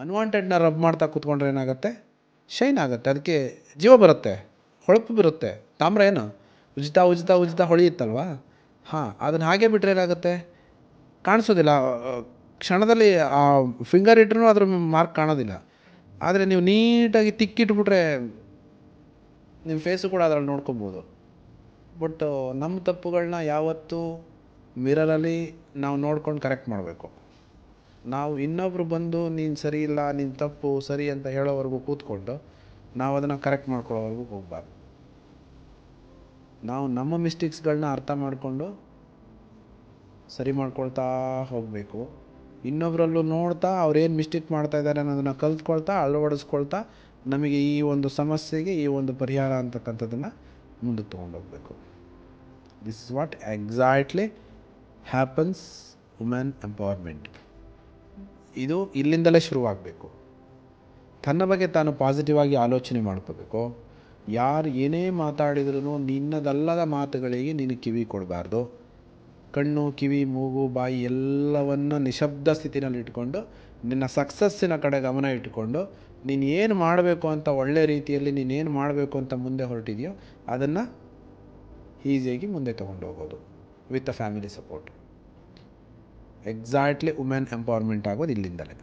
ಅನ್ವಾಂಟೆಡ್ನ rub ಮಾಡ್ತಾ ಕೂತ್ಕೊಂಡ್ರೆ ಏನಾಗುತ್ತೆ, ಶೈನ್ ಆಗುತ್ತೆ, ಅದಕ್ಕೆ ಜೀವ ಬರುತ್ತೆ, ಹೊಳಪು ಬರುತ್ತೆ. ತಾಮ್ರ ಏನು ಉಜ್ತಾ ಉಜ್ತಾ ಉಜ್ತಾ ಹೊಳೆಯುತ್ತಲ್ವ, ಹಾಂ, ಅದನ್ನು ಹಾಗೆ ಬಿಟ್ಟರೆ ಏನಾಗುತ್ತೆ, ಕಾಣಿಸೋದಿಲ್ಲ. ಕ್ಷಣದಲ್ಲಿ ಆ ಫಿಂಗರ್ ಇಟ್ರೂ ಅದ್ರ ಮಾರ್ಕ್ ಕಾಣೋದಿಲ್ಲ. ಆದರೆ ನೀವು ನೀಟಾಗಿ ತಿಕ್ಕಿಟ್ಬಿಟ್ರೆ ನಿಮ್ಮ ಫೇಸು ಕೂಡ ಅದರಲ್ಲಿ ನೋಡ್ಕೊಬೋದು. ಬಟ್ ನಮ್ಮ ತಪ್ಪುಗಳನ್ನ ಯಾವತ್ತೂ ಮಿರರಲ್ಲಿ ನಾವು ನೋಡ್ಕೊಂಡು ಕರೆಕ್ಟ್ ಮಾಡಬೇಕು. ನಾವು ಇನ್ನೊಬ್ರು ಬಂದು ನೀನು ಸರಿ ಇಲ್ಲ, ನೀನು ತಪ್ಪು ಸರಿ ಅಂತ ಹೇಳೋವರೆಗೂ ಕೂತ್ಕೊಂಡು ನಾವು ಅದನ್ನು ಕರೆಕ್ಟ್ ಮಾಡ್ಕೊಳ್ಳೋವರೆಗೂ ಹೋಗಬಾರ್ದು. ನಾವು ನಮ್ಮ ಮಿಸ್ಟೇಕ್ಸ್ಗಳನ್ನ ಅರ್ಥ ಮಾಡಿಕೊಂಡು ಸರಿ ಮಾಡ್ಕೊಳ್ತಾ ಹೋಗಬೇಕು. ಇನ್ನೊಬ್ಬರಲ್ಲೂ ನೋಡ್ತಾ ಅವ್ರೇನು ಮಿಸ್ಟೇಕ್ ಮಾಡ್ತಾ ಇದ್ದಾರೆ ಅನ್ನೋದನ್ನು ಕಲ್ತ್ಕೊಳ್ತಾ ಅಳವಡಿಸ್ಕೊಳ್ತಾ ನಮಗೆ ಈ ಒಂದು ಸಮಸ್ಯೆಗೆ ಈ ಒಂದು ಪರಿಹಾರ ಅಂತಕ್ಕಂಥದ್ದನ್ನು ಮುಂದಕ್ಕೆ ತೊಗೊಂಡೋಗ್ಬೇಕು. This is what exactly happens women empowerment. ಇದು ಇಲ್ಲಿಂದಲೇ ಶುರುವಾಗಬೇಕು. ತನ್ನ ಬಗ್ಗೆ ತಾನು ಪಾಸಿಟಿವ್ ಆಗಿ ಆಲೋಚನೆ ಮಾಡ್ಕೋಬೇಕು. ಯಾರು ಏನೇ ಮಾತಾಡಿದ್ರೂ ನಿನ್ನದಲ್ಲದ ಮಾತುಗಳಿಗೆ ನೀನು ಕಿವಿ ಕೊಡಬಾರ್ದು. ಕಣ್ಣು, ಕಿವಿ, ಮೂಗು, ಬಾಯಿ ಎಲ್ಲವನ್ನು ನಿಶಬ್ದ ಸ್ಥಿತಿನಲ್ಲಿ ಇಟ್ಕೊಂಡು ನಿನ್ನ ಸಕ್ಸಸ್ಸಿನ ಕಡೆ ಗಮನ ಇಟ್ಟುಕೊಂಡು ನೀನು ಏನು ಮಾಡಬೇಕು ಅಂತ ಒಳ್ಳೆ ರೀತಿಯಲ್ಲಿ ನೀನೇನು ಮಾಡಬೇಕು ಅಂತ ಮುಂದೆ ಹೊರಟಿದೆಯೋ ಅದನ್ನು ಈಸಿಯಾಗಿ ಮುಂದೆ ತೊಗೊಂಡು ಹೋಗೋದು with a family support. Exactly women empowerment ಆಗೋದು ಇಲ್ಲಿಂದಲೇ.